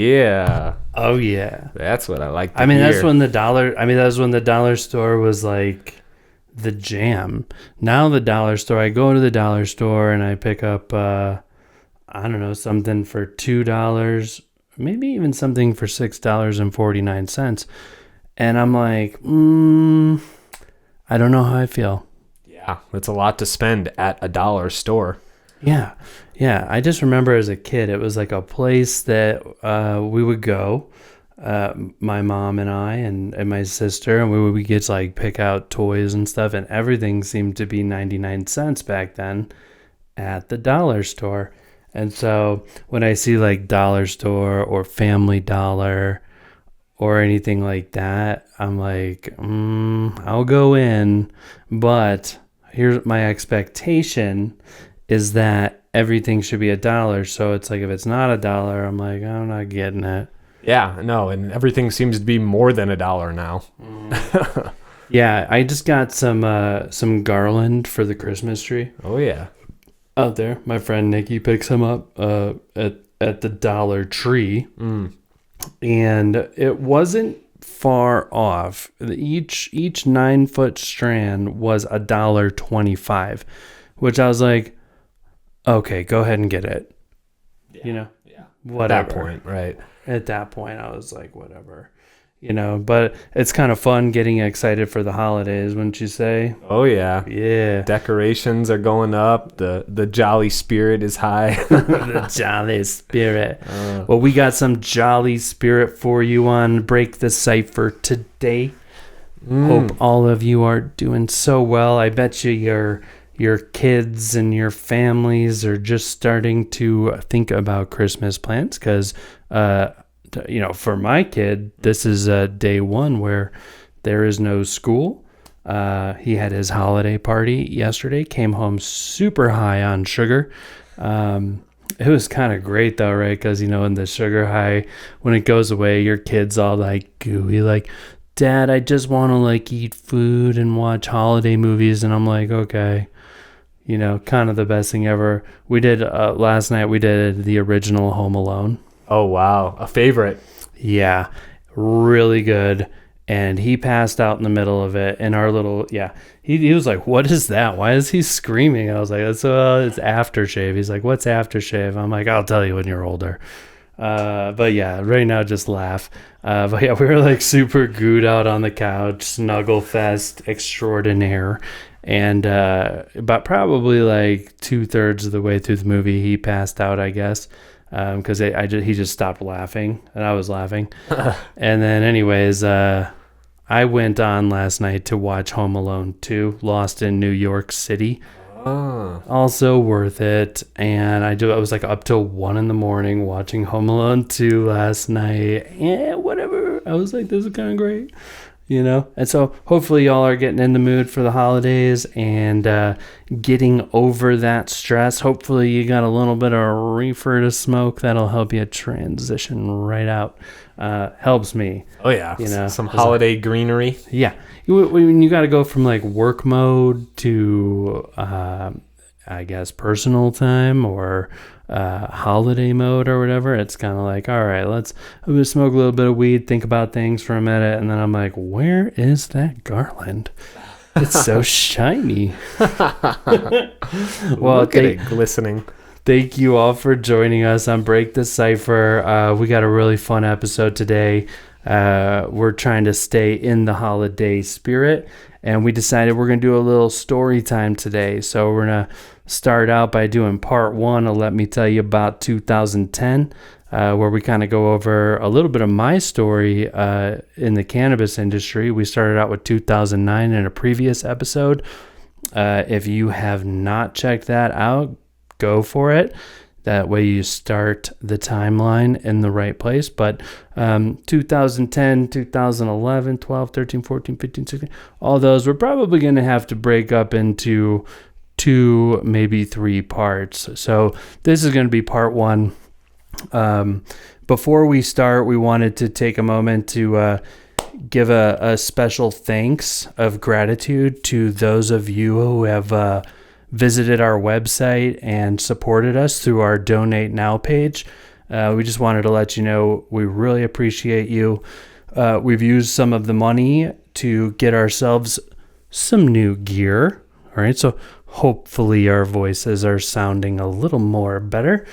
Yeah. Oh yeah. That's what I like to I mean, hear. that's when the dollar store was like the jam. Now the dollar store, I go to the dollar store and I pick up, I don't know, something for $2, maybe even something for $6.49. And I'm like, I don't know how I feel. Yeah, it's a lot to spend at a dollar store. Yeah. Yeah. I just remember as a kid, it was like a place that we would go, my mom and I and my sister, and we would get to like pick out toys and stuff, and everything seemed to be 99 cents back then at the dollar store. And so when I see like dollar store or Family Dollar or anything like that, I'm like, I'll go in, but here's my expectation is that everything should be $1. So it's like, if it's not $1, I'm like, I'm not getting it. Yeah, no, and everything seems to be more than $1 now. Yeah, I just got some garland for the Christmas tree Oh yeah. out there. My friend Nikki picks them up at the Dollar Tree. And it wasn't far off. Each 9-foot strand was $1.25, which I was like, okay, go ahead and get it. Yeah. Whatever. At that point, right? At that point, I was like, whatever. But it's kind of fun getting excited for the holidays, wouldn't you say? Oh yeah. Yeah. Decorations are going up. The jolly spirit is high. The jolly spirit. Well, we got some jolly spirit for you on Break the Cypher today. Hope all of you are doing so well. I bet you your kids and your families are just starting to think about Christmas plans because, for my kid, this is day one where there is no school. He had his holiday party yesterday, came home super high on sugar. It was kind of great though, right? Because, in the sugar high, when it goes away, your kid's all like gooey, like, Dad, I just want to like eat food and watch holiday movies. And I'm like, okay. Kind of the best thing ever. We did last night. We did the original Home Alone. Oh wow, a favorite. Yeah, really good. And he passed out in the middle of it. And our little he was like, "What is that? Why is he screaming?" And I was like, "It's aftershave." He's like, "What's aftershave?" I'm like, "I'll tell you when you're older." But yeah, right now just laugh. But yeah, we were like super gooed out on the couch, snuggle fest extraordinaire. And about probably like 2/3 of the way through the movie, he passed out, I guess, because he just stopped laughing, and I was laughing. And then, anyways, I went on last night to watch Home Alone 2, Lost in New York City. Also worth it. And I was like up till 1 a.m. watching Home Alone 2 last night. Yeah, whatever. I was like, this is kind of great. And so hopefully y'all are getting in the mood for the holidays and getting over that stress. Hopefully you got a little bit of reefer to smoke. That'll help you transition right out. Helps me. Oh yeah, some holiday greenery. Yeah, when you got to go from like work mode to I guess personal time or holiday mode or whatever, it's kind of like, all right, I'm gonna smoke a little bit of weed, think about things for a minute, and then I'm like, where is that garland? It's so shiny. Well, look at it glistening. Thank you all for joining us on Break the Cypher. We got a really fun episode today. We're trying to stay in the holiday spirit, and we decided we're going to do a little story time today. So we're going to start out by doing part 1 of Let Me Tell You About 2010, where we kind of go over a little bit of my story in the cannabis industry. We started out with 2009 in a previous episode. If you have not checked that out, go for it. That way you start the timeline in the right place. But 2010, 2011, 12, 13, 14, 15, 16, all those, we're probably going to have to break up into 2, maybe 3 parts. So this is going to be part 1. Before we start, we wanted to take a moment to give a special thanks of gratitude to those of you who have visited our website and supported us through our Donate Now page. We just wanted to let you know we really appreciate you. We've used some of the money to get ourselves some new gear. All right, so hopefully our voices are sounding a little more better.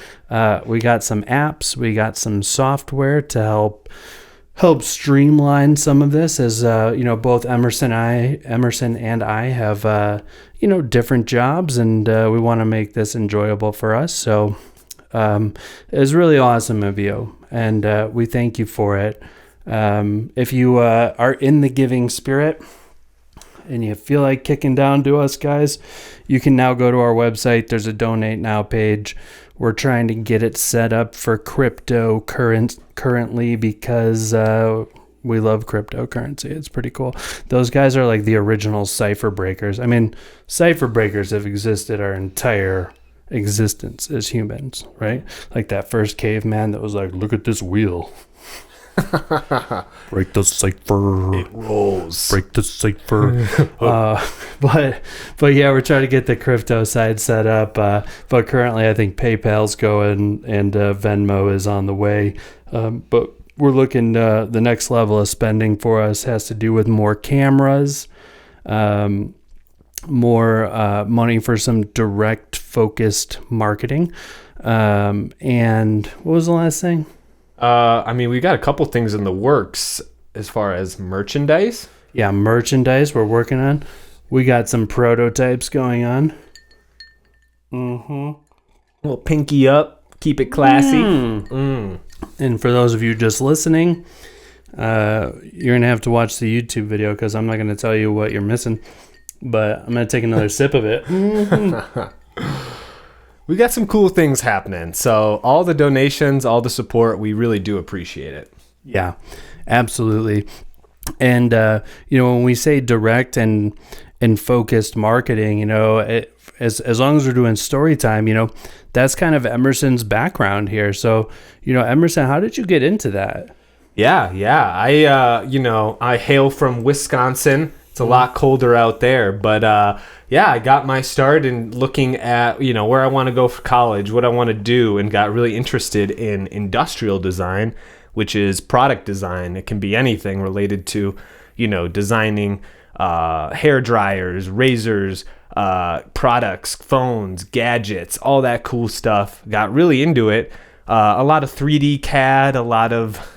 We got some apps, we got some software to help streamline some of this, as both Emerson and I have different jobs, and we want to make this enjoyable for us. So it's really awesome of you, and we thank you for it. If you are in the giving spirit and you feel like kicking down to us guys, you can now go to our website. There's a donate now page. We're trying to get it set up for crypto currently because we love cryptocurrency. It's pretty cool. Those guys are like the original Cypher breakers. I mean, Cypher breakers have existed our entire existence as humans, right? Like that first caveman that was like, look at this wheel. Break the cipher. It rolls. Break the cipher. But yeah, we're trying to get the crypto side set up. But currently, I think PayPal's going and Venmo is on the way. But we're looking. The next level of spending for us has to do with more cameras, more money for some direct focused marketing. And what was the last thing? We got a couple things in the works as far as merchandise. Yeah, merchandise we're working on. We got some prototypes going on. Little pinky up, keep it classy. And for those of you just listening, you're going to have to watch the YouTube video because I'm not going to tell you what you're missing. But I'm going to take another sip of it. We got some cool things happening. So all the donations, all the support, we really do appreciate it. Yeah, absolutely. And, when we say direct and focused marketing, as long as we're doing story time, that's kind of Emerson's background here. So, Emerson, how did you get into that? Yeah. I hail from Wisconsin. It's a lot colder out there, but I got my start in looking at where I want to go for college, what I want to do, and got really interested in industrial design, which is product design. It can be anything related to designing hair dryers, razors, products, phones, gadgets, all that cool stuff. Got really into it. A lot of 3D CAD, a lot of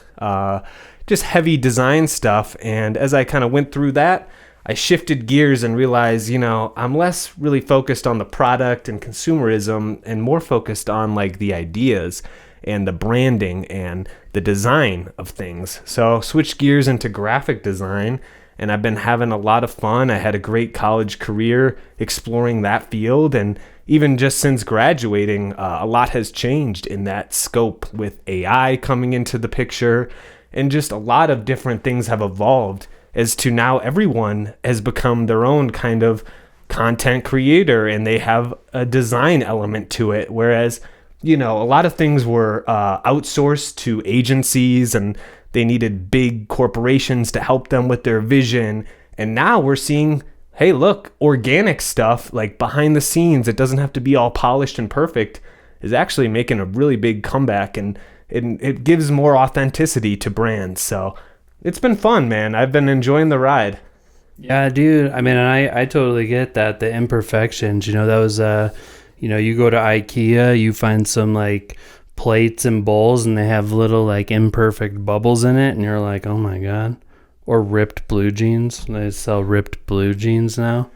just heavy design stuff, and as I kind of went through that, I shifted gears and realized, I'm less really focused on the product and consumerism and more focused on like the ideas and the branding and the design of things. So switched gears into graphic design, and I've been having a lot of fun. I had a great college career exploring that field, and even just since graduating, a lot has changed in that scope with AI coming into the picture, and just a lot of different things have evolved as to now everyone has become their own kind of content creator, and they have a design element to it. Whereas, a lot of things were outsourced to agencies, and they needed big corporations to help them with their vision. And now we're seeing, hey, look, organic stuff, like behind the scenes, it doesn't have to be all polished and perfect, is actually making a really big comeback, and it gives more authenticity to brands. So it's been fun, man. I've been enjoying the ride. Yeah, dude. I mean, I totally get that. The imperfections, that was, you go to IKEA, you find some like plates and bowls, and they have little like imperfect bubbles in it, and you're like, oh my God. Or ripped blue jeans. They sell ripped blue jeans now.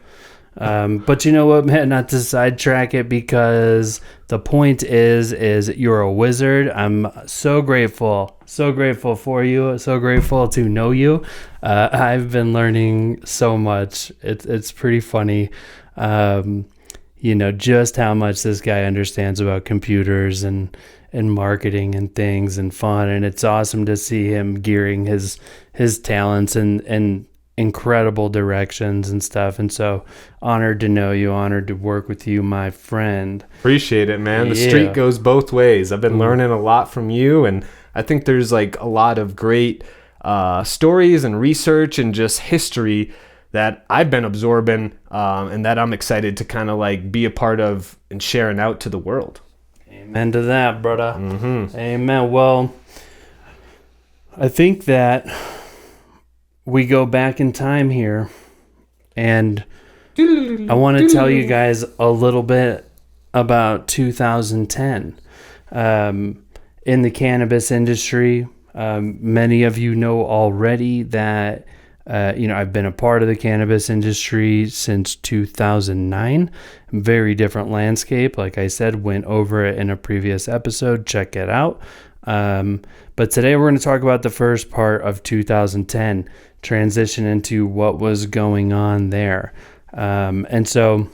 But you know what, man, not to sidetrack it, because the point is you're a wizard. I'm so grateful for you, so grateful to know you. I've been learning so much. It's pretty funny, just how much this guy understands about computers and marketing and things and fun. And it's awesome to see him gearing his talents and incredible directions and stuff. And so honored to know you, honored to work with you, my friend. Appreciate it, man. The street goes both ways. I've been learning a lot from you, and I think there's like a lot of great stories and research and just history that I've been absorbing, and that I'm excited to kind of like be a part of and sharing out to the world. Amen to that, brother. Amen. Well, I think that we go back in time here, and I want to tell you guys a little bit about 2010. In the cannabis industry, many of you know already that I've been a part of the cannabis industry since 2009. Very different landscape. Like I said, went over it in a previous episode. Check it out. But today we're going to talk about the first part of 2010, transition into what was going on there. And so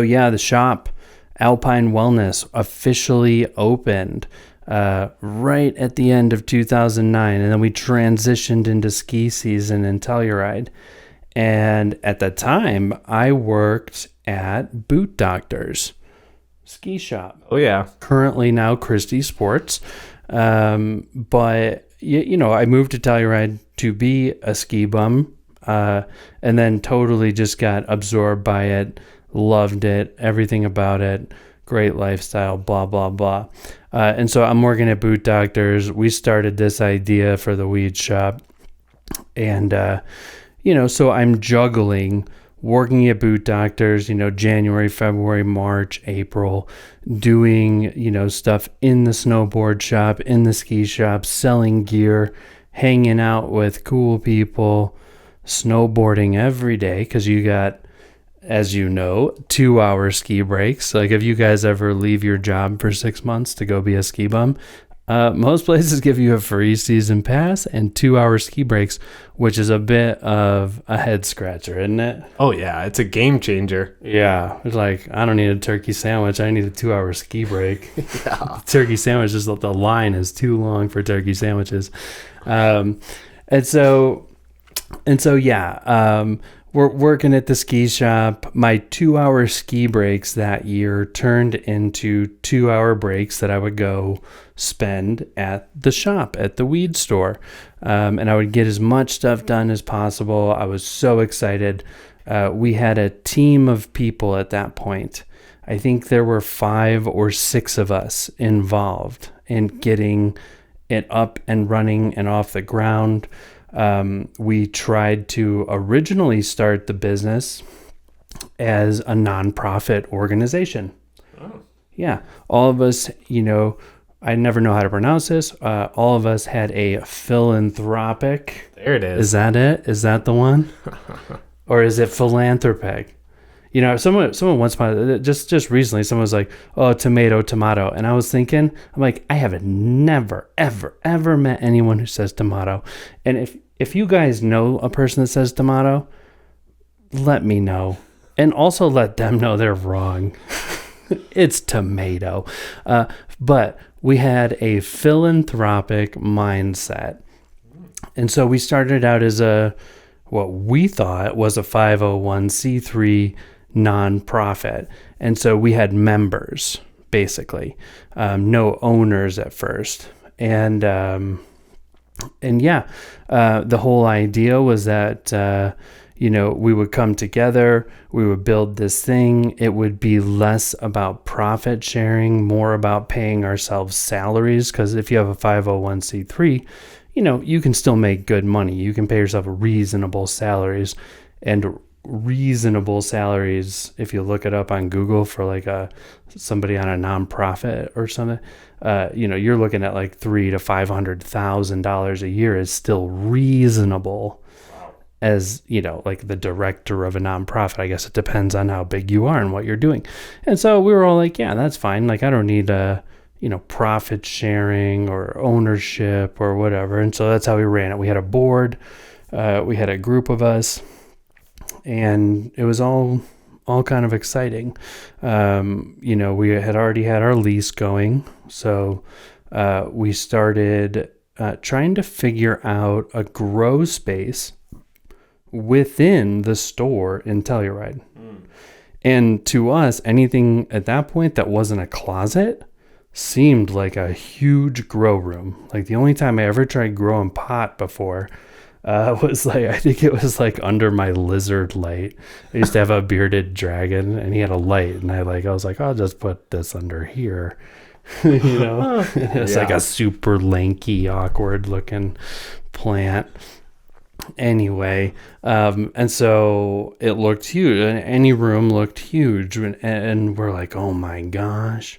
yeah, the shop, Alpine Wellness, officially opened right at the end of 2009, and then we transitioned into ski season in Telluride. And at the time, I worked at Boot Doctors ski shop. Oh yeah. Currently now Christie Sports. But I moved to Telluride to be a ski bum, and then totally just got absorbed by it, loved it, everything about it, great lifestyle, blah, blah, blah. And so I'm working at Boot Doctors. We started this idea for the weed shop. And, so I'm juggling working at Boot Doctors, January, February, March, April, doing, stuff in the snowboard shop, in the ski shop, selling gear, hanging out with cool people, snowboarding every day, because you got, as you know, 2-hour ski breaks. Like if you guys ever leave your job for 6 months to go be a ski bum, most places give you a free season pass and 2-hour ski breaks, which is a bit of a head scratcher, isn't it? Oh yeah, it's a game changer. Yeah, it's like, I don't need a turkey sandwich. I need a 2-hour ski break. Yeah. Turkey sandwich is, the line is too long for turkey sandwiches. And so yeah, we're working at the ski shop. My 2-hour ski breaks that year turned into 2-hour breaks that I would go spend at the shop, at the weed store. And I would get as much stuff done as possible. I was so excited. We had a team of people at that point. I think there were 5 or 6 of us involved in getting it up and running and off the ground. We tried to originally start the business as a nonprofit organization. Oh. Yeah. All of us, I never know how to pronounce this. All of us had a philanthropic. There it is. Is that it? Is that the one? Or is it philanthropic? Someone once, just recently, someone was like, oh, tomato. And I was thinking, I'm like, I have never, ever met anyone who says tomato. And if you guys know a person that says tomato, let me know. And also let them know they're wrong. It's tomato. But we had a philanthropic mindset. And so we started out as what we thought was a 501c3 nonprofit. And so we had members, basically, no owners at first. And yeah, the whole idea was that, we would come together, we would build this thing. It would be less about profit sharing, more about paying ourselves salaries. Because if you have a 501c3, you can still make good money. You can pay yourself reasonable salaries. And reasonable salaries, if you look it up on Google for like somebody on a nonprofit or something, you're looking at like $300,000 to $500,000 a year is still reasonable. Wow. As like the director of a nonprofit. I guess it depends on how big you are and what you're doing. And so we were all like, yeah, that's fine. Like I don't need profit sharing or ownership or whatever. And so that's how we ran it. We had a board, we had a group of us. And it was all kind of exciting. We had already had our lease going. So we started trying to figure out a grow space within the store in Telluride. Mm. And to us, anything at that point that wasn't a closet seemed like a huge grow room. Like the only time I ever tried growing pot before was like, I think it was like under my lizard light. I used to have a bearded dragon and he had a light, and I was like, I'll just put this under here. you know. It's like Yeah. a super lanky, awkward looking plant. Anyway, and so it looked huge. Any room looked huge, and we're like, oh my gosh,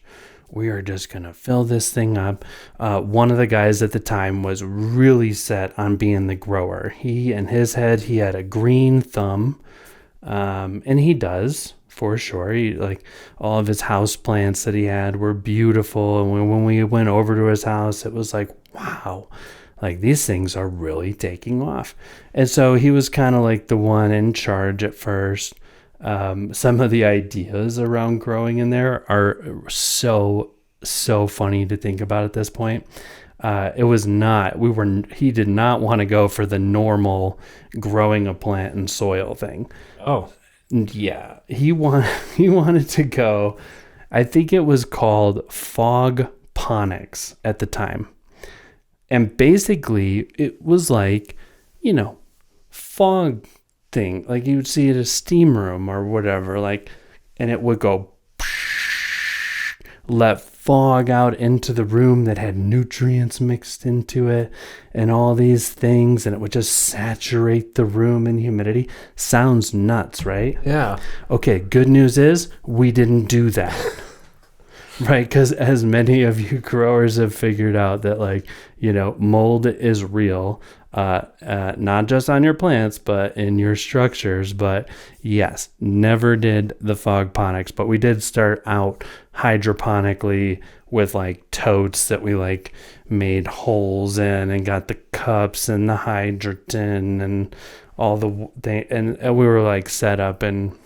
we are just gonna fill this thing up. One of the guys at the time was really set on being the grower. He, in his head, he had a green thumb, and he does for sure. He, like, all of his house plants that he had were beautiful, and when we went over to his house, it was like, wow. Like, these things are really taking off. And so he was kind of like the one in charge at first. Some of the ideas around growing in there are so funny to think about at this point. He did not want to go for the normal growing a plant in soil thing. Oh, Yeah, he wanted to go, I think it was called fog ponics at the time. And basically, it was like, fog thing. Like, you would see it at a steam room or whatever. Like, and it would go, let fog out into the room that had nutrients mixed into it and all these things. And it would just saturate the room in humidity. Sounds nuts, right? yeah. Okay, good news is we didn't do that. Right, because as many of you growers have figured out that, like, mold is real, not just on your plants, but in your structures. But yes, never did the fog ponics, but we did start out hydroponically with like totes that we like made holes in and got the cups and the hydrogen and all the thing, and we were like set up and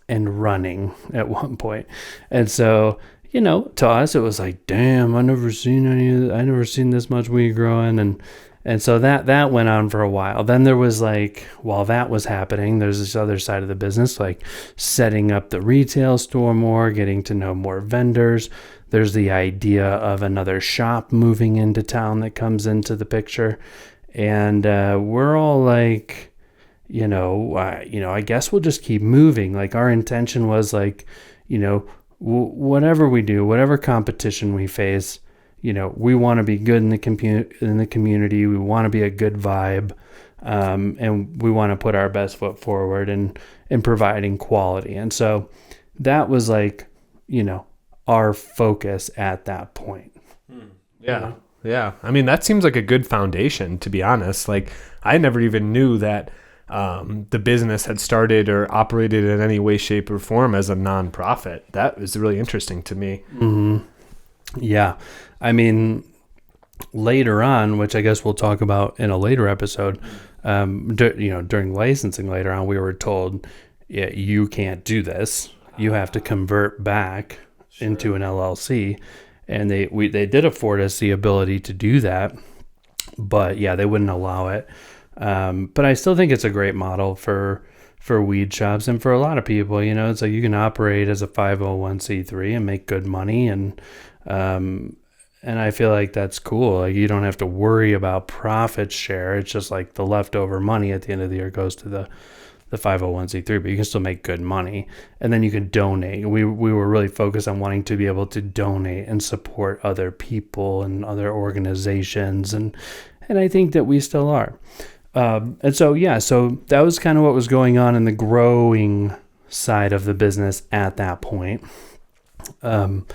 running at one point. And so, to us, it was like, damn, I never seen this much weed growing. And so that went on for a while. Then there was like, while that was happening, there's this other side of the business, like setting up the retail store more, getting to know more vendors. There's the idea of another shop moving into town that comes into the picture. And we're all like, I guess we'll just keep moving. Like, our intention was like, whatever we do, whatever competition we face, we want to be good in the community. We want to be a good vibe, and we want to put our best foot forward in providing quality. And so that was like, our focus at that point. Yeah. Yeah. I mean, that seems like a good foundation, to be honest. Like, I never even knew that the business had started or operated in any way, shape, or form as a nonprofit. That is really interesting to me. Mm-hmm. Yeah. I mean, later on, which I guess we'll talk about in a later episode, during licensing later on, we were told, yeah, you can't do this. You have to convert back into an LLC. And they did afford us the ability to do that. But yeah, they wouldn't allow it. But I still think it's a great model for weed shops and for a lot of people. It's like you can operate as a 501c3 and make good money, and I feel like that's cool. Like, you don't have to worry about profit share. It's just like the leftover money at the end of the year goes to the 501c3, but you can still make good money, and then you can donate. We were really focused on wanting to be able to donate and support other people and other organizations, and I think that we still are. And so that was kind of what was going on in the growing side of the business at that point. And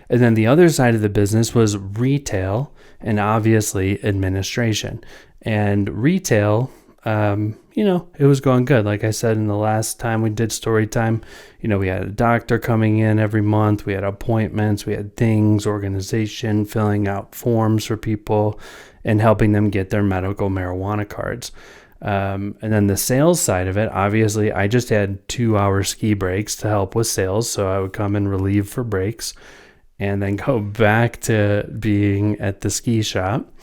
then the other side of the business was retail and obviously administration. And retail, it was going good. Like I said, in the last time we did story time, we had a doctor coming in every month. We had appointments, we had things, organization, filling out forms for people and helping them get their medical marijuana cards. And then the sales side of it, obviously, I just had 2-hour ski breaks to help with sales. So I would come and relieve for breaks and then go back to being at the ski shop.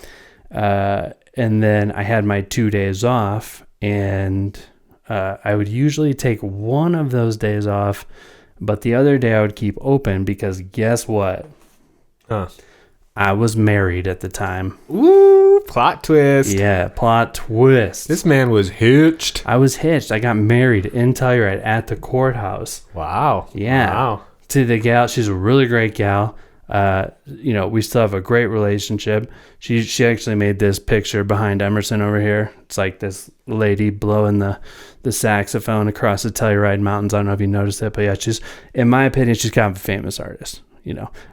And then I had my 2 days off, and I would usually take one of those days off, but the other day I would keep open because guess what? I was married at the time. Ooh, plot twist. Yeah, plot twist. This man was hitched. I was hitched. I got married in Telluride at the courthouse. Wow. Yeah. Wow. To the gal. She's a really great gal. We still have a great relationship. She actually made this picture behind Emerson over here. It's like this lady blowing the saxophone across the Telluride Mountains. I don't know if you noticed that, but yeah, she's, in my opinion, she's kind of a famous artist.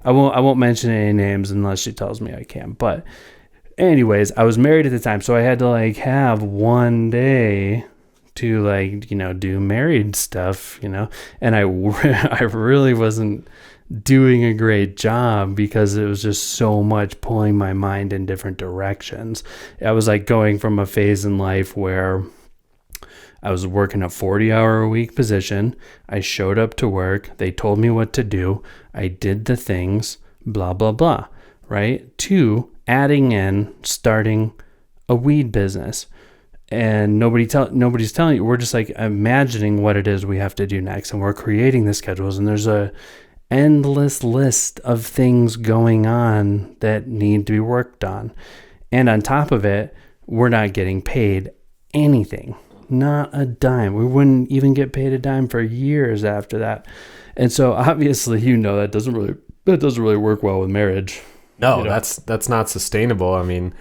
I won't mention any names unless she tells me I can. But anyways, I was married at the time, so I had to have one day to do married stuff, and I really wasn't doing a great job because it was just so much pulling my mind in different directions. I was going from a phase in life where I was working a 40-hour-a-week position. I showed up to work. They told me what to do. I did the things, blah, blah, blah, right? To starting a weed business. And nobody's telling you. We're just imagining what it is we have to do next. And we're creating the schedules. And there's a endless list of things going on that need to be worked on. And on top of it, we're not getting paid anything. Not a dime. We wouldn't even get paid a dime for years after that. And so obviously, that doesn't really work well with marriage. No, that's not sustainable. I mean,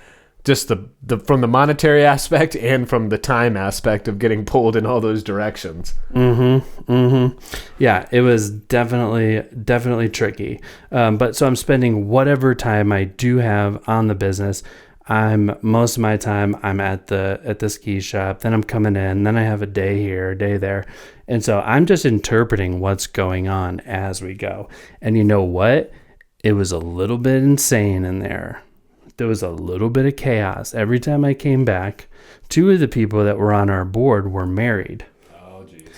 just the from the monetary aspect and from the time aspect of getting pulled in all those directions. Yeah, it was definitely tricky. But so I'm spending whatever time I do have on the business. Most of my time I'm at the ski shop. Then I'm coming in. Then I have a day here, a day there, and so I'm just interpreting what's going on as we go. And you know what? It was a little bit insane in there. There was a little bit of chaos. Every time I came back, 2 of the people that were on our board were married. Oh, geez.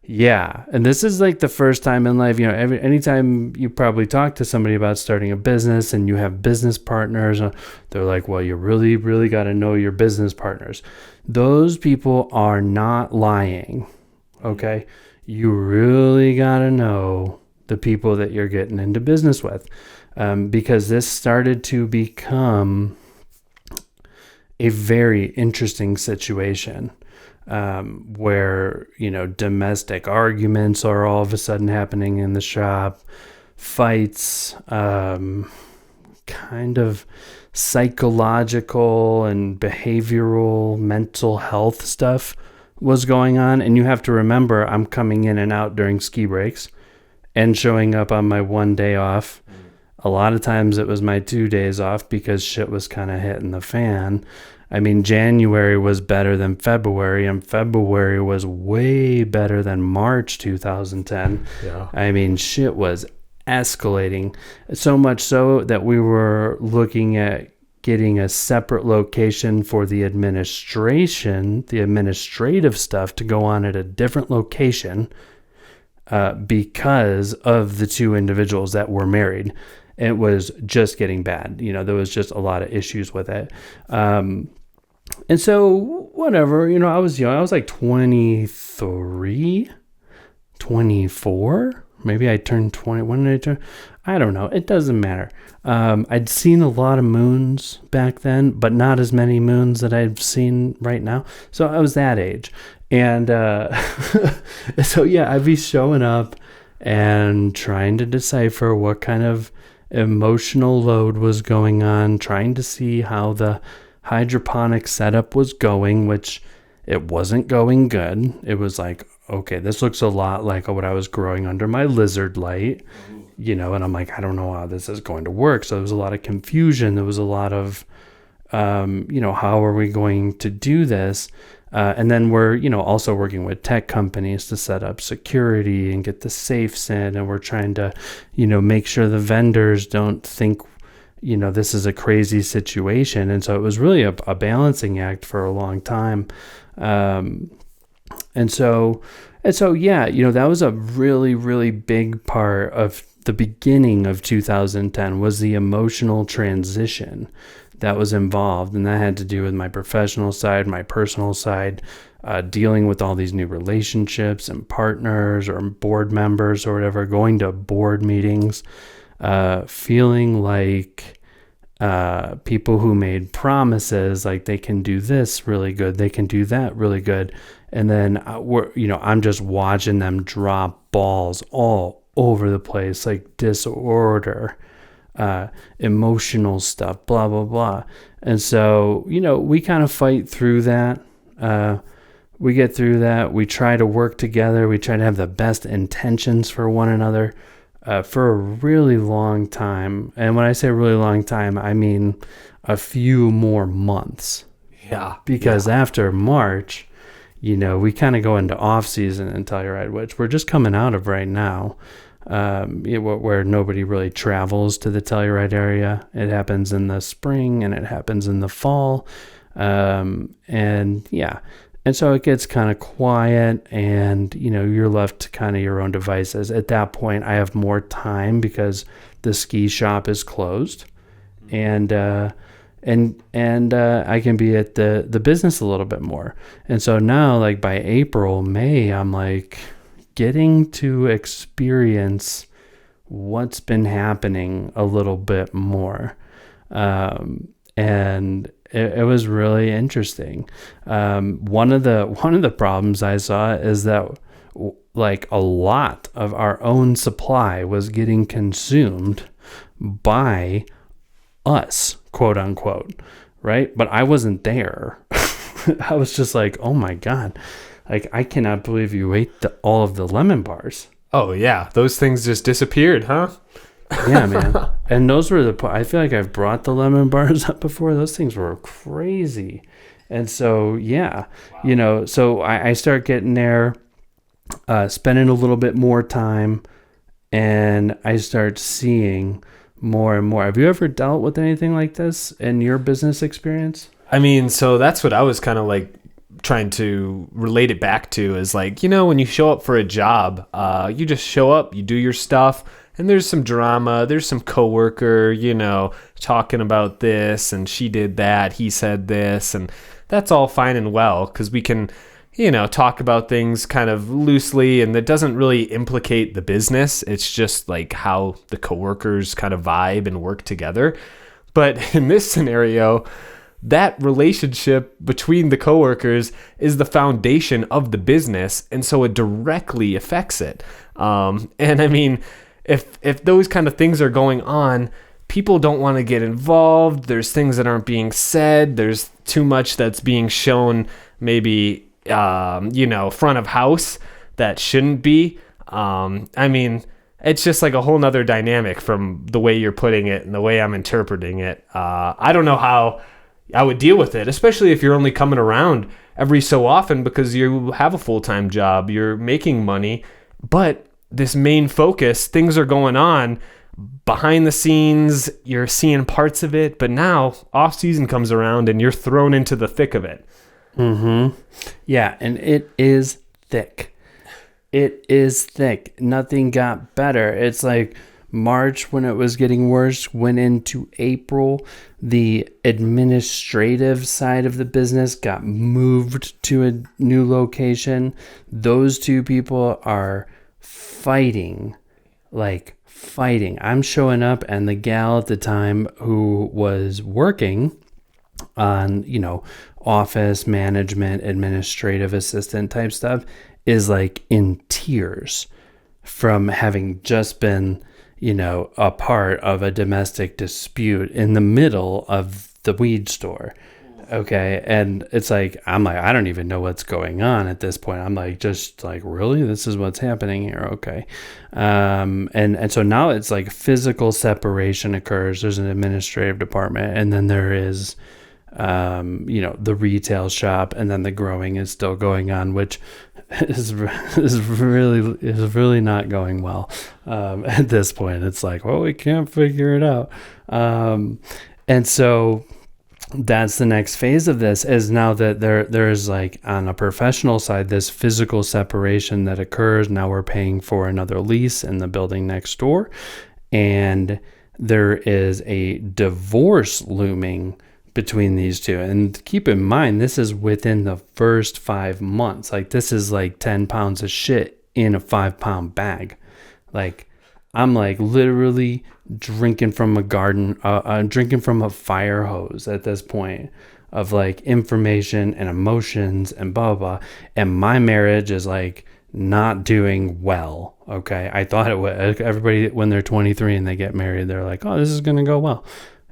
Yeah. And this is the first time in life, anytime you probably talk to somebody about starting a business and you have business partners, they're like, well, you really, really got to know your business partners. Those people are not lying. Okay. You really got to know the people that you're getting into business with. Because this started to become a very interesting situation where, domestic arguments are all of a sudden happening in the shop, fights, kind of psychological and behavioral mental health stuff was going on. And you have to remember, I'm coming in and out during ski breaks and showing up on my one day off. A lot of times it was my 2 days off because shit was kind of hitting the fan. I mean, January was better than February, and February was way better than March 2010. Yeah. I mean, shit was escalating. So much so that we were looking at getting a separate location for the administration, the administrative stuff to go on at a different location because of the 2 individuals that were married. It was just getting bad. There was just a lot of issues with it. And so whatever, I was young. I was 23, 24. Maybe I turned 20. When did I turn? I don't know. It doesn't matter. I'd seen a lot of moons back then, but not as many moons that I've seen right now. So I was that age. And so, yeah, I'd be showing up and trying to decipher what kind of emotional load was going on, trying to see how the hydroponic setup was going, which it wasn't going good. It was okay, this looks a lot like what I was growing under my lizard light, and I'm I don't know how this is going to work. So there was a lot of confusion. There was a lot of, how are we going to do this? And then we're, also working with tech companies to set up security and get the safes in. And we're trying to, make sure the vendors don't think, this is a crazy situation. And so it was really a balancing act for a long time. And so, yeah, that was a really, really big part of the beginning of 2010 was the emotional transition that was involved. And that had to do with my professional side, my personal side, dealing with all these new relationships and partners or board members or whatever, going to board meetings, feeling like people who made promises, like they can do this really good, they can do that really good. And then I'm just watching them drop balls all over the place, like disorder. emotional stuff, blah, blah, blah. And so, we kind of fight through that. We get through that. We try to work together. We try to have the best intentions for one another for a really long time. And when I say really long time, I mean a few more months. Yeah. Because after March, we kind of go into off season in Telluride, which we're just coming out of right now, where nobody really travels to the Telluride area. It happens in the spring and it happens in the fall. And so it gets kind of quiet, and, you're left to kind of your own devices. At that point, I have more time because the ski shop is closed, and I can be at the business a little bit more. And so now, like by April, May, I'm like getting to experience what's been happening a little bit more. And it was really interesting. One of the problems I saw is that like a lot of our own supply was getting consumed by us, quote unquote, right? But I wasn't there. I was just like, oh my God, like I cannot believe you ate all of the lemon bars. Oh yeah, those things just disappeared, huh? Yeah, man. And those were I feel like I've brought the lemon bars up before. Those things were crazy. And so, yeah, so I start getting there, spending a little bit more time, and I start seeing more and more. Have you ever dealt with anything like this in your business experience? I mean, so that's what I was kind of like trying to relate it back to, is like, when you show up for a job, you just show up, you do your stuff, and there's some drama, there's some coworker, talking about this, and she did that, he said this, and that's all fine and well, because we can, talk about things kind of loosely, and it doesn't really implicate the business. It's just like how the coworkers kind of vibe and work together. But in this scenario, that relationship between the coworkers is the foundation of the business, and so it directly affects it. And I mean, if those kind of things are going on, people don't want to get involved. There's things that aren't being said. There's too much that's being shown, maybe, front of house that shouldn't be. I mean, it's just like a whole nother dynamic from the way you're putting it and the way I'm interpreting it. I don't know how I would deal with it, especially if you're only coming around every so often because you have a full-time job, you're making money, but this main focus, things are going on behind the scenes, you're seeing parts of it, but now off season comes around and you're thrown into the thick of it. Mm-hmm. Yeah, and it is thick. It is thick. Nothing got better. It's like March, when it was getting worse, went into April. The administrative side of the business got moved to a new location. Those two people are fighting. I'm showing up, and the gal at the time who was working on, office management, administrative assistant type stuff is like in tears from having just been, a part of a domestic dispute in the middle of the weed store. Okay. And it's like, I'm like, I don't even know what's going on at this point. I'm like, just like, really, this is what's happening here. Okay. And so now it's like physical separation occurs. There's an administrative department, and then there is, the retail shop, and then the growing is still going on, which is really not going well. At this point, it's like, well, we can't figure it out. And so that's the next phase of this, is now that there's like on a professional side, this physical separation that occurs. Now we're paying for another lease in the building next door, and there is a divorce looming between these two. And keep in mind, this is within the first 5 months. Like, this is like 10 pounds of shit in a 5-pound bag. Like, I'm like literally drinking from a garden, drinking from a fire hose at this point of like information and emotions and blah, blah, blah. And my marriage is like not doing well. Okay. I thought it would. Everybody, when they're 23 and they get married, they're like, oh, this is going to go well.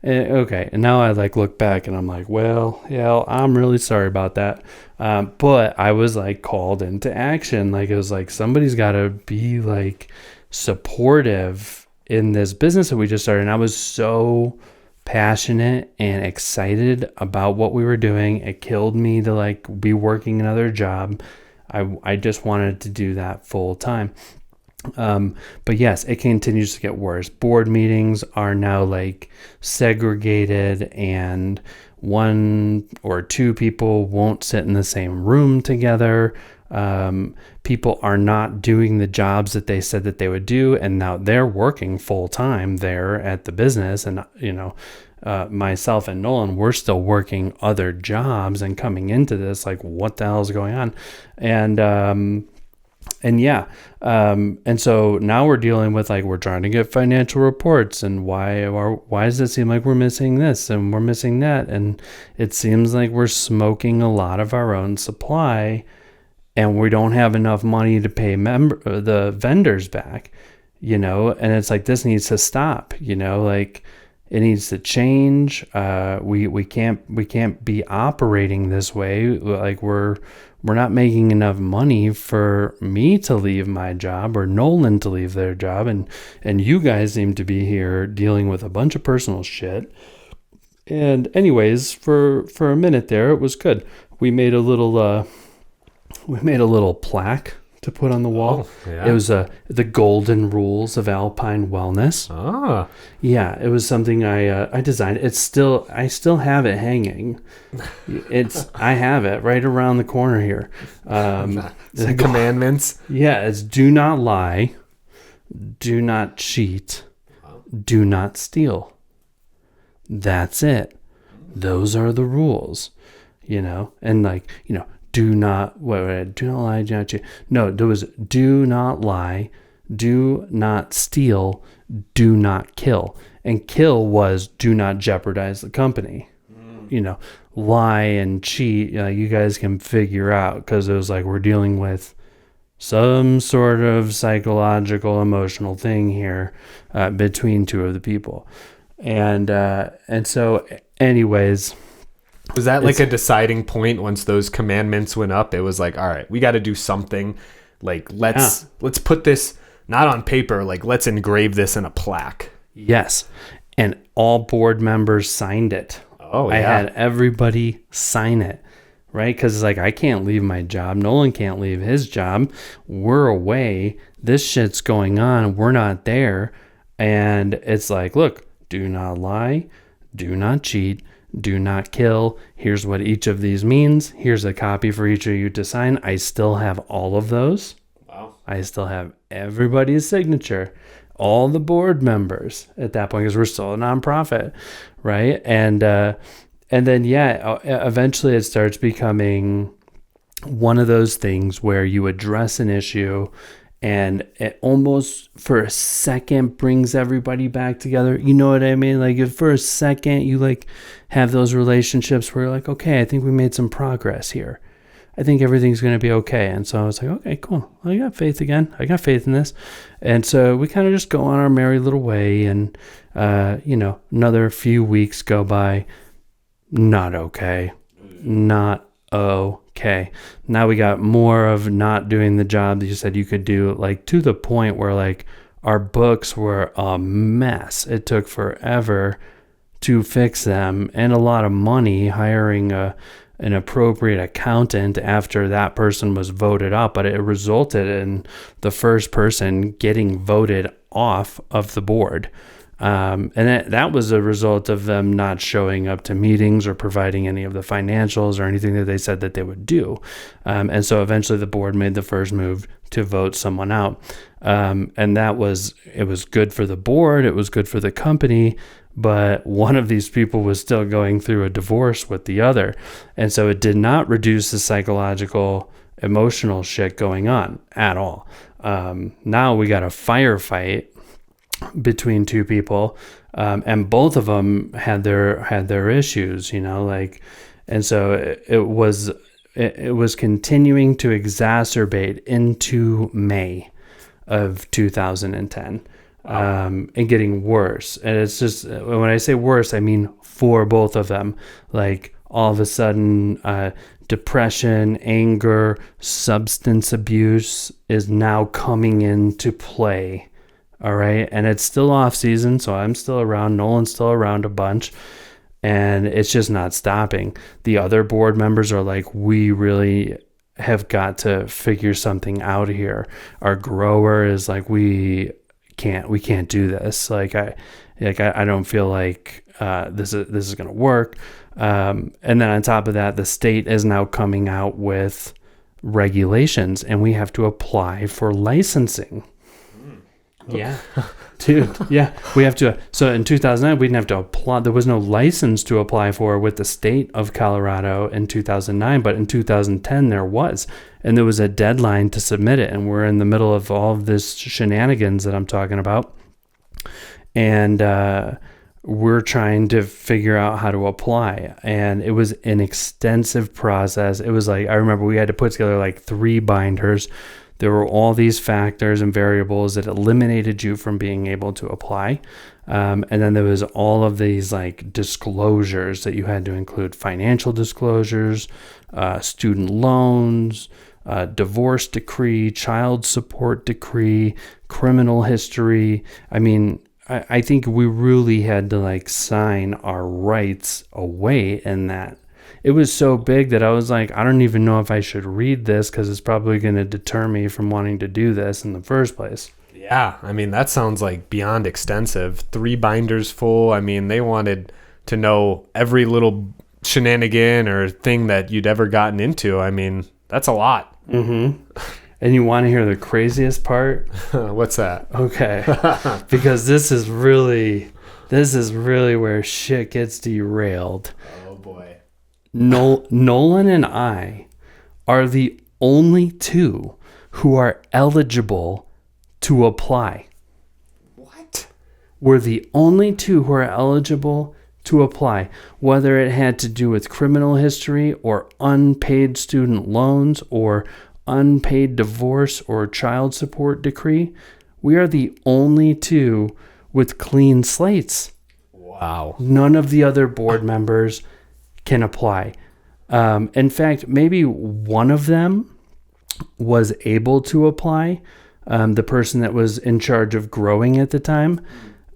Okay. And now I like look back and I'm like, well, yeah, I'm really sorry about that. But I was like called into action. Like, it was like, somebody's got to be like supportive in this business that we just started. And I was so passionate and excited about what we were doing. It killed me to like be working another job. I just wanted to do that full time. But yes, it continues to get worse. Board meetings are now like segregated, and 1 or 2 people won't sit in the same room together. People are not doing the jobs that they said that they would do, and now they're working full time there at the business. And myself and Nolan, we're still working other jobs and coming into this like, what the hell is going on? And so now we're dealing with like, we're trying to get financial reports, and why does it seem like we're missing this and we're missing that? And it seems like we're smoking a lot of our own supply, and we don't have enough money to pay the vendors back, and it's like, this needs to stop, like it needs to change. We can't be operating this way. Like we're not making enough money for me to leave my job or Nolan to leave their job. And you guys seem to be here dealing with a bunch of personal shit. And anyways, for a minute there, it was good. We made a little plaque to put on the wall. Oh, yeah. It was the golden rules of alpine wellness. Ah, yeah, it was something I designed. I still have it hanging. I have it right around the corner here. The commandments. Yeah, it's do not lie, do not cheat, do not steal. That's it. Those are the rules. And like, do not lie, do not cheat. No, there was do not lie, do not steal, do not kill. And kill was do not jeopardize the company. Lie and cheat, you guys can figure out, because it was like, we're dealing with some sort of psychological, emotional thing here between 2 of the people. And so anyways, was that like a deciding point once those commandments went up? It was like, all right, we got to do something. Like, let's put this not on paper, like let's engrave this in a plaque. Yes. And all board members signed it. Oh, yeah. I had everybody sign it, right? Because it's like, I can't leave my job. Nolan can't leave his job. We're away. This shit's going on. We're not there. And it's like, look, do not lie, do not cheat, do not kill. Here's what each of these means. Here's a copy for each of you to sign. I still have all of those. Wow. I still have everybody's signature, all the board members at that point, because we're still a nonprofit, right? And then, eventually it starts becoming one of those things where you address an issue and it almost for a second brings everybody back together. You know what I mean? Like, if for a second you like have those relationships where you're like, okay, I think we made some progress here. I think everything's going to be okay. And so I was like, okay, cool. I got faith again. I got faith in this. And so we kind of just go on our merry little way. And, another few weeks go by. Not okay. Not okay. Now we got more of not doing the job that you said you could do, like to the point where like our books were a mess. It took forever to fix them and a lot of money hiring an appropriate accountant after that person was voted up, but it resulted in the first person getting voted off of the board. And that was a result of them not showing up to meetings or providing any of the financials or anything that they said that they would do. And so eventually the board made the first move to vote someone out. And it was good for the board. It was good for the company. But one of these people was still going through a divorce with the other. And so it did not reduce the psychological, emotional shit going on at all. Now we got a firefight between 2 people, and both of them had their issues, and so it was it was continuing to exacerbate into May of 2010. And getting worse. And it's just, when I say worse, I mean for both of them. Like all of a sudden, depression, anger, substance abuse is now coming into play. All right. And it's still off season, so I'm still around. Nolan's still around a bunch. And it's just not stopping. The other board members are like, we really have got to figure something out here. Our grower is like, we can't do this. I don't feel like this is going to work. And then on top of that, the state is now coming out with regulations, and we have to apply for licensing. Yeah. Dude, yeah, we have to. So in 2009, we didn't have to apply. There was no license to apply for with the state of Colorado in 2009, but in 2010 there was, and there was a deadline to submit it. And we're in the middle of all of this shenanigans that I'm talking about, and we're trying to figure out how to apply. And it was an extensive process. It was like, I remember we had to put together like 3 binders. There were all these factors and variables that eliminated you from being able to apply. And then there was all of these like disclosures that you had to include: financial disclosures, student loans, divorce decree, child support decree, criminal history. I mean, I think we really had to like sign our rights away in that. It was so big that I was like, I don't even know if I should read this, because it's probably going to deter me from wanting to do this in the first place. Yeah, I mean, that sounds like beyond extensive. 3 binders full. I mean, they wanted to know every little shenanigan or thing that you'd ever gotten into. I mean, that's a lot. Mm-hmm. And you want to hear the craziest part? What's that? Okay. Because this is really where shit gets derailed. Oh, boy. Nolan and I are the only 2 who are eligible to apply. What? We're the only 2 who are eligible to apply, whether it had to do with criminal history or unpaid student loans or unpaid divorce or child support decree. We are the only 2 with clean slates. Wow. None of the other board members can apply. In fact, maybe one of them was able to apply, the person that was in charge of growing at the time,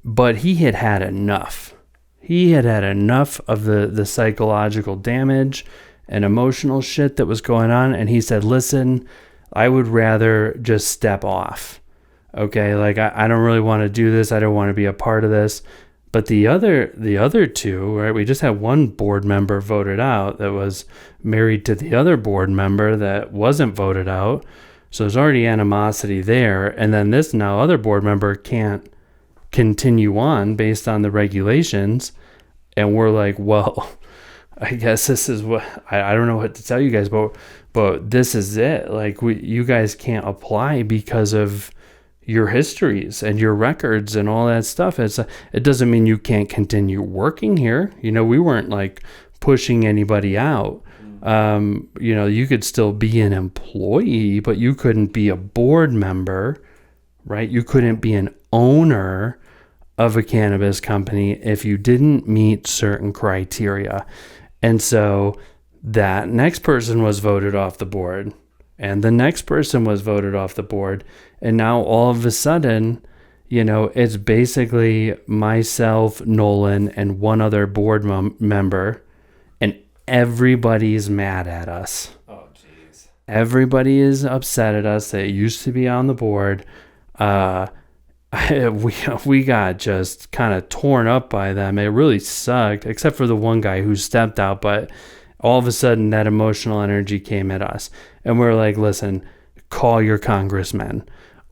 but he had had enough. He had had enough of the psychological damage and emotional shit that was going on, and he said, listen, I would rather just step off. Okay, like I don't really want to do this. I don't want to be a part of this. But the other 2, right? We just had one board member voted out that was married to the other board member that wasn't voted out. So there's already animosity there. And then this now other board member can't continue on based on the regulations. And we're like, well, I guess this is what, I don't know what to tell you guys, but this is it. Like you guys can't apply because of your histories and your records and all that stuff. It doesn't mean you can't continue working here. You know, we weren't like pushing anybody out. You know, you could still be an employee, but you couldn't be a board member, right? You couldn't be an owner of a cannabis company if you didn't meet certain criteria. And so that next person was voted off the board, and the next person was voted off the board. And now all of a sudden, you know, it's basically myself, Nolan, and one other board member, and everybody's mad at us. Oh, jeez. Everybody is upset at us. They used to be on the board. We got just kind of torn up by them. It really sucked, except for the one guy who stepped out. But all of a sudden, that emotional energy came at us. And we're like, listen, call your congressman.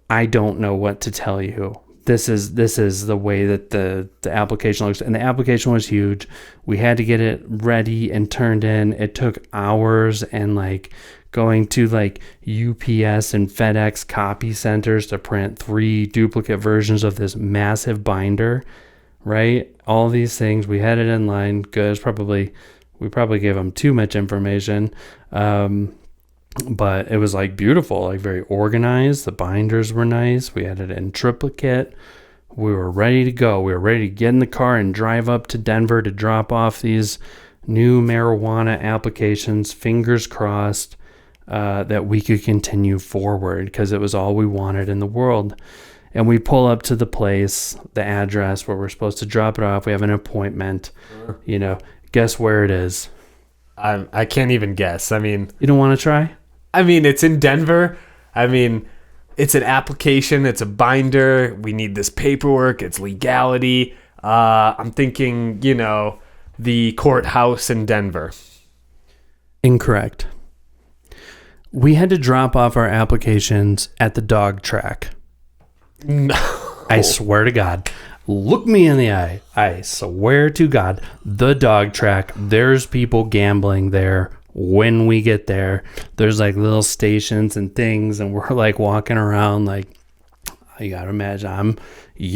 I don't know what to tell you. This is the way that the application looks. And the application was huge. We had to get it ready and turned in. It took hours and like going to like UPS and FedEx copy centers to print 3 duplicate versions of this massive binder, right? All these things. We had it in line. Good. It was probably, We probably gave them too much information. But it was like beautiful, like very organized. The binders were nice. We had it in triplicate. We were ready to go. We were ready to get in the car and drive up to Denver to drop off these new marijuana applications. Fingers crossed that we could continue forward, because it was all we wanted in the world. And we pull up to the place, the address where we're supposed to drop it off. We have an appointment. Guess where it is? I can't even guess. I mean, you don't want to try? I mean, it's in Denver. I mean, it's an application. It's a binder. We need this paperwork. It's legality. I'm thinking, the courthouse in Denver. Incorrect. We had to drop off our applications at the dog track. No. I swear to God. Look me in the eye. I swear to God. The dog track. There's people gambling there. When we get there, there's like little stations and things, and we're like walking around. Like, you gotta imagine,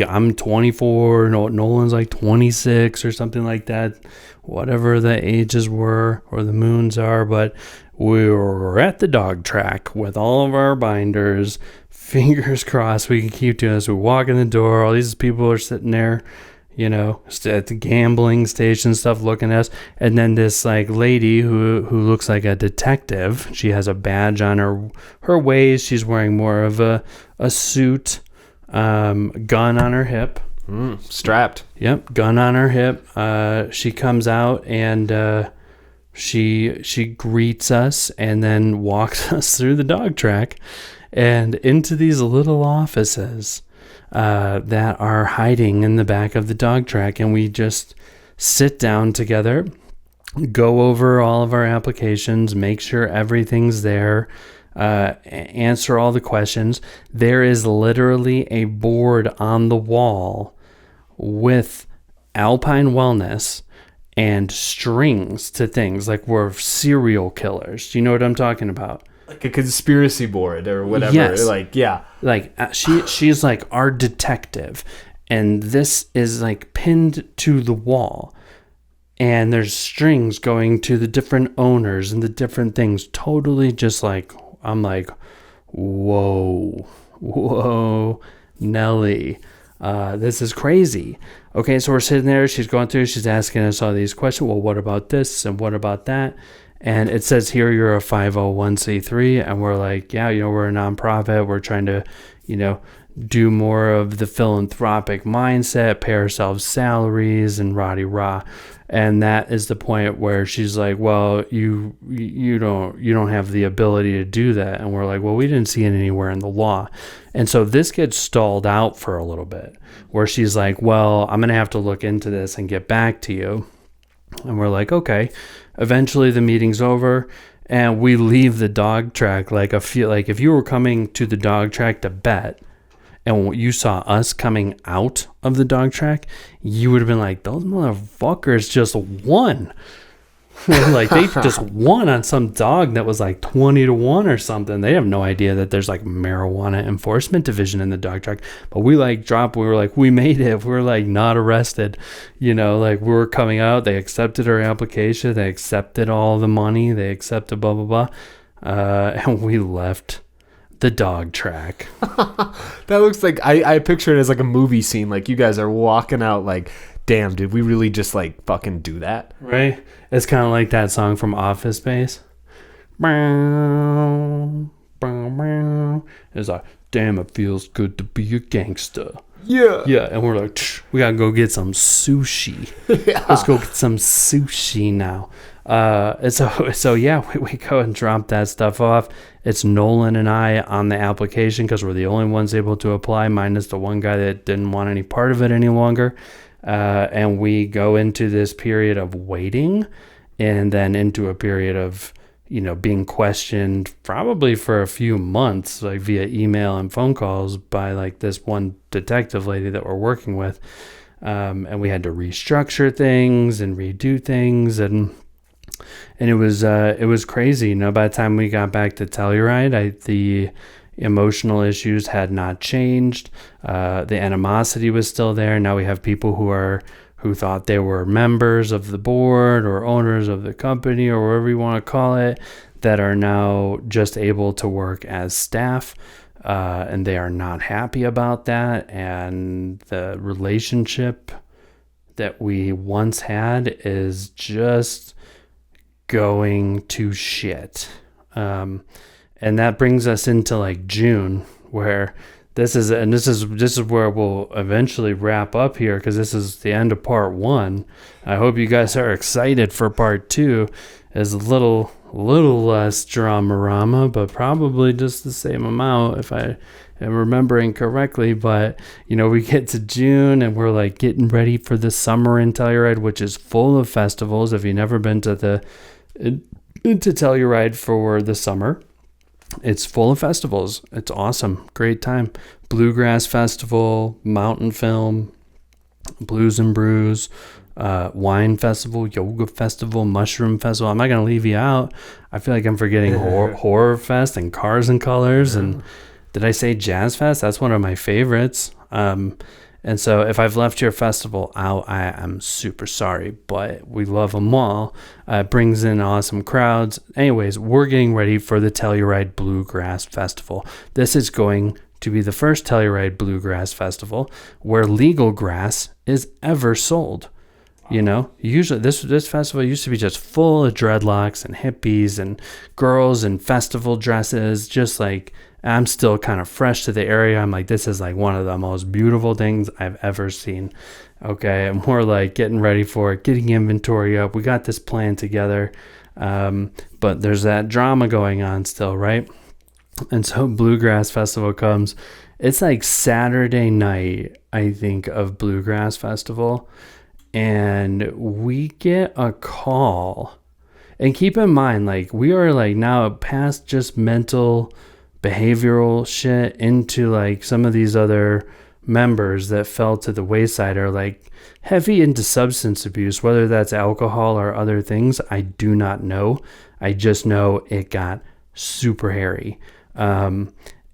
I'm 24. Nolan's like 26 or something like that, whatever the ages were or the moons are. But we were at the dog track with all of our binders. Fingers crossed we can keep doing this. We walk in the door. All these people are sitting there, at the gambling station stuff, looking at us. And then this like lady who looks like a detective. She has a badge on her waist. She's wearing more of a suit, gun on her hip. Strapped. Yep, gun on her hip. She comes out and she greets us and then walks us through the dog track and into these little offices that are hiding in the back of the dog track. And we just sit down together, go over all of our applications, make sure everything's there, answer all the questions. There is literally a board on the wall with Alpine Wellness and strings to things like we're serial killers. Do you know what I'm talking about? Like a conspiracy board or whatever. Yes. Like, yeah. Like she's like our detective, and this is like pinned to the wall, and there's strings going to the different owners and the different things. Totally just like, I'm like, whoa, Nelly. This is crazy. Okay, so we're sitting there. She's going through. She's asking us all these questions. Well, what about this and what about that? And it says here you're a 501c3, and we're like, yeah, we're a nonprofit. We're trying to, do more of the philanthropic mindset, pay ourselves salaries, and rah. And that is the point where she's like, well, you don't have the ability to do that. And we're like, well, we didn't see it anywhere in the law. And so this gets stalled out for a little bit, where she's like, well, I'm going to have to look into this and get back to you. And we're like, okay. Eventually the meeting's over and we leave the dog track. Like, if you were coming to the dog track to bet and you saw us coming out of the dog track, you would have been like, those motherfuckers just won. Like, they just won on some dog that was like 20-1 or something. They have no idea that there's like marijuana enforcement division in the dog track. But we like dropped. We were like, we made it. We were like not arrested. Like, we were coming out. They accepted our application. They accepted all the money. They accepted blah, blah, blah. And we left the dog track. That looks like, I picture it as like a movie scene. Like, you guys are walking out like, damn, did we really just like fucking do that? Right? It's kind of like that song from Office Space. It's like, damn, it feels good to be a gangster. Yeah. Yeah, and we're like, we gotta go get some sushi. Yeah. Let's go get some sushi now. And so yeah, we go and drop that stuff off. It's Nolan and I on the application because we're the only ones able to apply, minus the one guy that didn't want any part of it any longer. And we go into this period of waiting and then into a period of, being questioned probably for a few months, like via email and phone calls by like this one detective lady that we're working with. And we had to restructure things and redo things. And it was crazy. By the time we got back to Telluride, the emotional issues had not changed. The animosity was still there. Now we have people who are who thought they were members of the board or owners of the company or whatever you want to call it, that are now just able to work as staff. And they are not happy about that. And the relationship that we once had is just going to shit. And that brings us into like June, where this is where we'll eventually wrap up here, because this is the end of part 1. I hope you guys are excited for part 2. It's a little less drama-rama, but probably just the same amount if I am remembering correctly. But we get to June and we're like getting ready for the summer in Telluride, which is full of festivals. If you've never been to Telluride for the summer, it's full of festivals. It's awesome. Great time. Bluegrass Festival, Mountain Film, Blues and Brews, Wine Festival, Yoga Festival, Mushroom Festival. I'm not going to leave you out. I feel like I'm forgetting Horror Fest and Cars and Colors. And did I say Jazz Fest? That's one of my favorites. And so if I've left your festival out, I am super sorry, but we love them all. It brings in awesome crowds. Anyways, we're getting ready for the Telluride Bluegrass Festival. This is going to be the first Telluride Bluegrass Festival where legal grass is ever sold. Usually this festival used to be just full of dreadlocks and hippies and girls in festival dresses. Just like, I'm still kind of fresh to the area. I'm like, this is like one of the most beautiful things I've ever seen. Okay. And we're like getting ready for it, getting inventory up. We got this plan together. But there's that drama going on still, right? And so Bluegrass Festival comes. It's like Saturday night, I think, of Bluegrass Festival. And we get a call. And keep in mind, like, we are like now past just mental behavioral shit into like some of these other members that fell to the wayside are like heavy into substance abuse, whether that's alcohol or other things. I do not know. I just know it got super hairy. And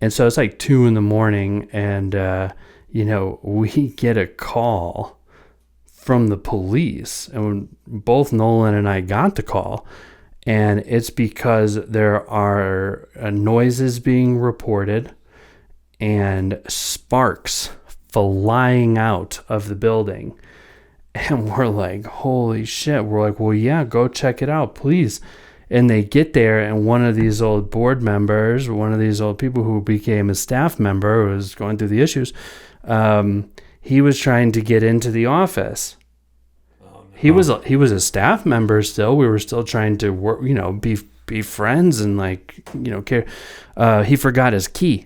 so it's like 2 a.m. and, we get a call from the police, and both Nolan and I got the call, and it's because there are noises being reported and sparks flying out of the building. And we're like, holy shit. We're like, well, yeah, go check it out, please. And they get there, and one of these old board members, one of these old people who became a staff member, who was going through the issues, he was trying to get into the office. Oh, no. He was a staff member still. We were still trying to work, be friends and care. He forgot his key.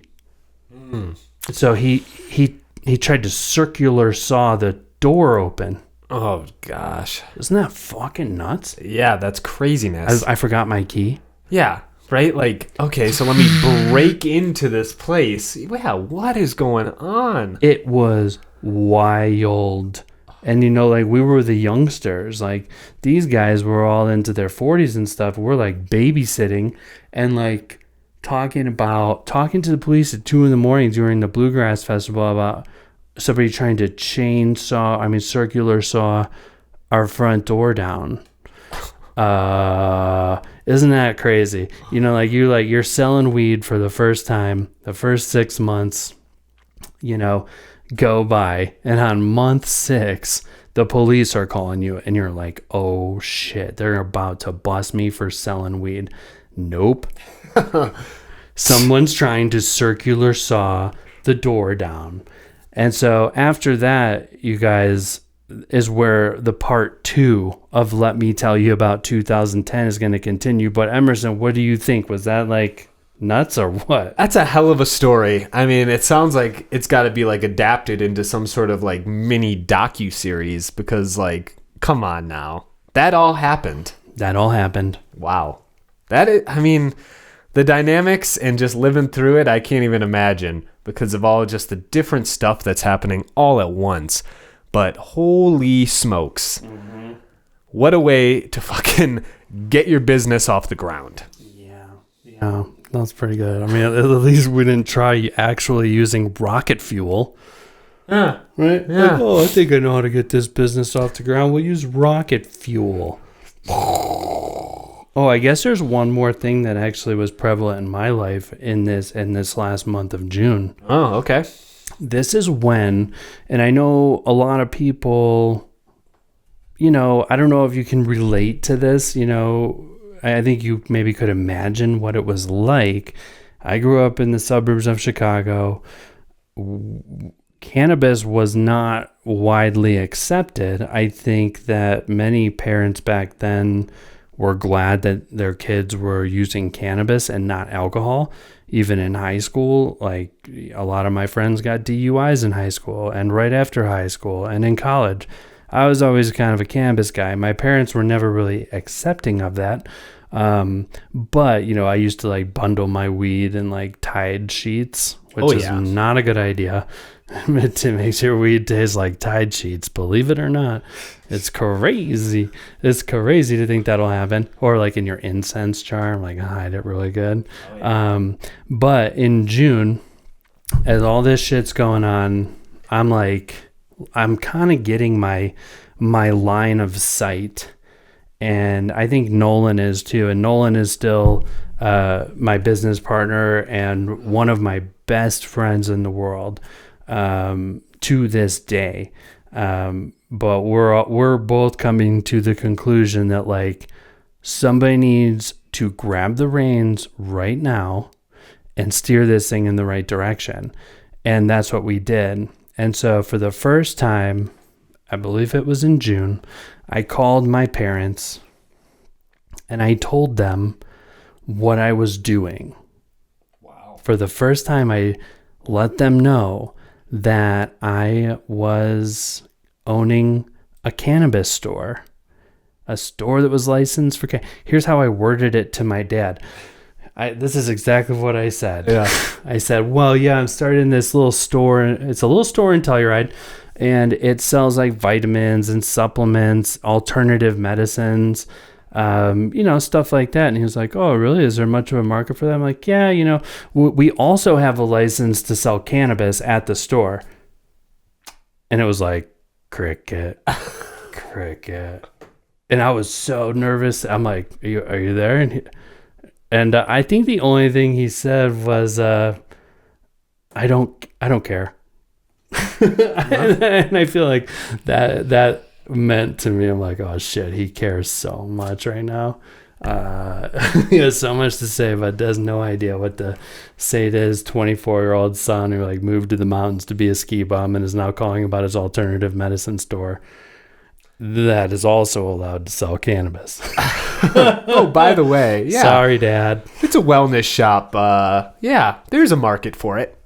So he tried to circular saw the door open. Oh gosh. Isn't that fucking nuts? Yeah, that's craziness. I forgot my key. Yeah, right? Like, okay, so let me break into this place. Yeah, what is going on? It was wild. And we were the youngsters. Like, these guys were all into their 40s and stuff. We're like babysitting and like talking to the police at 2 a.m. during the Bluegrass Festival about somebody trying to circular saw our front door down. Isn't that crazy? You're selling weed for the first time, the first 6 months, go by, and on month 6, the police are calling you, and you're like, oh shit, they're about to bust me for selling weed. Nope. Someone's trying to circular saw the door down. And so after that, you guys, is where the part 2 of Let Me Tell You About 2010 is going to continue. But Emerson, what do you think? Was that like nuts or what? That's a hell of a story. I mean, it sounds like it's got to be like adapted into some sort of like mini docu-series because like, come on now. That all happened. Wow. The dynamics and just living through it, I can't even imagine because of all just the different stuff that's happening all at once. But holy smokes. Mm-hmm. What a way to fucking get your business off the ground. Yeah, that's pretty good. I mean, at least we didn't try actually using rocket fuel. Yeah. Right? Yeah. Like, oh, I think I know how to get this business off the ground. We'll use rocket fuel. Oh, I guess there's one more thing that actually was prevalent in my life in this last month of June. Oh, okay. This is when, and I know a lot of people, you know, I don't know if you can relate to this, you know, I think you maybe could imagine what it was like. I grew up in the suburbs of Chicago. Cannabis was not widely accepted. I think that many parents back then were glad that their kids were using cannabis and not alcohol. Even in high school, like a lot of my friends got DUIs in high school and right after high school and in college. I was always kind of a cannabis guy. My parents were never really accepting of that. But, you know, I used to like bundle my weed in like Tide sheets, which is not a good idea. It makes your weed taste like Tide sheets, believe it or not. It's crazy. It's crazy to think that'll happen. Or like in your incense jar, like hide it really good. But in June, as all this shit's going on, I'm kind of getting my line of sight. And I think Nolan is too. And Nolan is still my business partner and one of my best friends in the world to this day. But we're both coming to the conclusion that like somebody needs to grab the reins right now and steer this thing in the right direction. And that's what we did. And so for the first time, I believe it was in June, I called my parents and I told them what I was doing. Wow. For the first time, I let them know that I was owning a cannabis store, a store that was licensed for Here's how I worded it to my dad. This is exactly what I said. Yeah. I said, well, yeah, I'm starting this little store. It's a little store in Telluride, and it sells like vitamins and supplements, alternative medicines, you know, stuff like that. And he was like, oh, really? Is there much of a market for that? I'm like, yeah, you know, we also have a license to sell cannabis at the store. And it was like, cricket. And I was so nervous. I'm like, are you there? And I think the only thing he said was, I don't care. And I feel like that meant to me, I'm like, oh shit, he cares so much right now. He has so much to say, but has no idea what to say to his 24-year-old son who like moved to the mountains to be a ski bum and is now calling about his alternative medicine store that is also allowed to sell cannabis. Oh, by the way, yeah. Sorry, Dad. It's a wellness shop. Yeah, there's a market for it.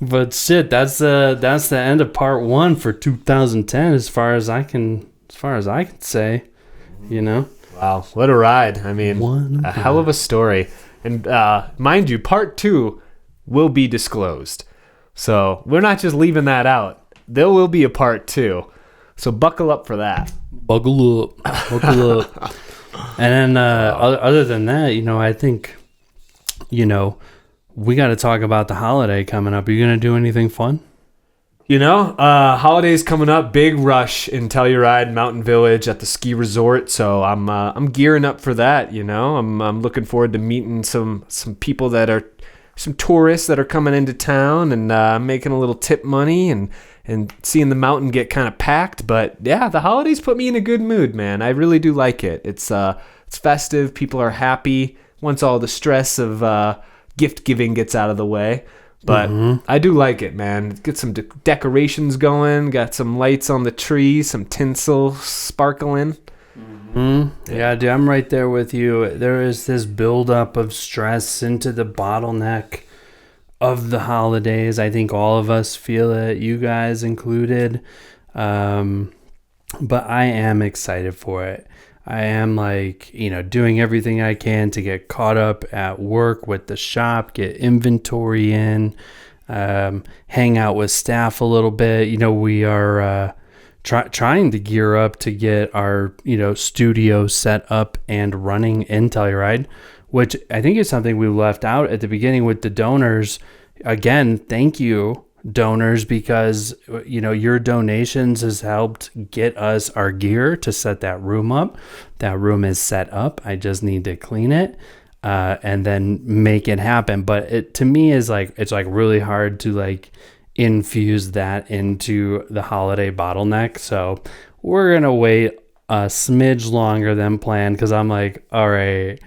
But shit, that's the end of part 1 for 2010 as far as I can say, you know. Wow, what a ride. I mean, a hell of a story. And mind you, part 2 will be disclosed. So, we're not just leaving that out. There will be a part 2. So, buckle up for that. Buckle up. And then other than that, you know, I think, you know, we got to talk about the holiday coming up. Are you going to do anything fun? You know, holidays coming up, big rush in Telluride Mountain Village at the ski resort. So I'm gearing up for that. You know, I'm looking forward to meeting some people that are some tourists that are coming into town and making a little tip money and seeing the mountain get kind of packed. But yeah, the holidays put me in a good mood, man. I really do like it. It's festive. People are happy once all the stress of gift giving gets out of the way. But I do like it, man. Get some decorations going. Got some lights on the tree, some tinsel sparkling. Yeah, dude, I'm right there with you. There is this buildup of stress into the bottleneck of the holidays. I think all of us feel it, you guys included. But I am excited for it. I am like, you know, doing everything I can to get caught up at work with the shop, get inventory in, hang out with staff a little bit. You know, we are trying to gear up to get our, you know, studio set up and running in Telluride, which I think is something we left out at the beginning with the donors. Again, thank you donors because, your donations has helped get us our gear to set that room up. That room is set up. I just need to clean it and then make it happen. But it to me is like, it's like really hard to like infuse that into the holiday bottleneck. So we're going to wait a smidge longer than planned because I'm like, all right,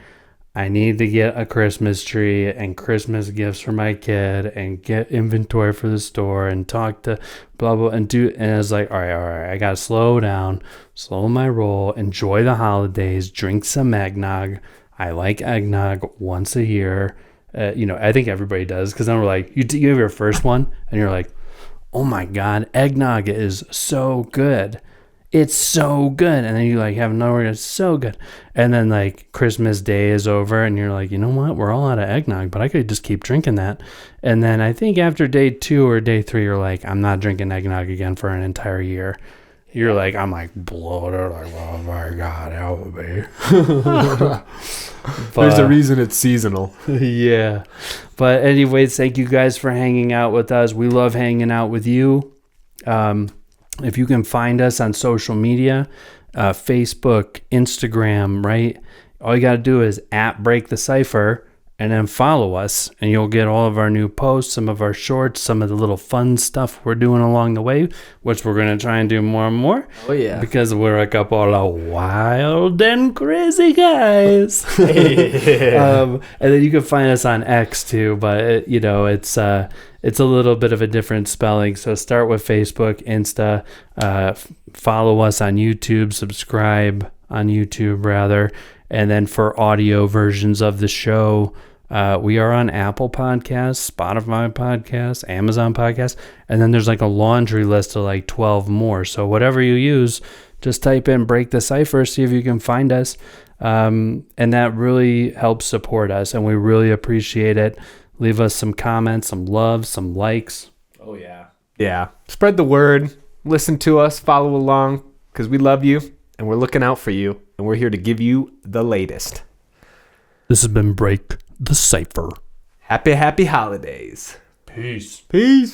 I need to get a Christmas tree and Christmas gifts for my kid and get inventory for the store and talk to blah, blah, and I was like, all right, I got to slow down, slow my roll, enjoy the holidays, drink some eggnog. I like eggnog once a year. I think everybody does because then we're like, you have your first one and you're like, oh my God, eggnog is so good. It's so good. And then you like have another one, it's so good. And then like Christmas Day is over and you're like, you know what? We're all out of eggnog, but I could just keep drinking that. And then I think after day 2 or day 3, you're like, I'm not drinking eggnog again for an entire year. You're like, I'm like bloated, like, oh my God, help me. There's a reason it's seasonal. Yeah. But anyways, thank you guys for hanging out with us. We love hanging out with you. If you can find us on social media, Facebook, Instagram, right? All you got to do is @BreakTheCypher and then follow us and you'll get all of our new posts, some of our shorts, some of the little fun stuff we're doing along the way, which we're going to try and do more and more. Oh, yeah. Because we're a couple of wild and crazy guys. And then you can find us on X too, but it's a little bit of a different spelling. So start with Facebook, Insta, follow us on YouTube, subscribe on YouTube rather. And then for audio versions of the show, we are on Apple Podcasts, Spotify Podcasts, Amazon Podcasts, and then there's like a laundry list of like 12 more. So whatever you use, just type in Break the Cypher, see if you can find us. And that really helps support us, and we really appreciate it. Leave us some comments, some love, some likes. Oh, yeah. Yeah. Spread the word. Listen to us. Follow along because we love you and we're looking out for you. And we're here to give you the latest. This has been Break the Cypher. Happy holidays. Peace. Peace.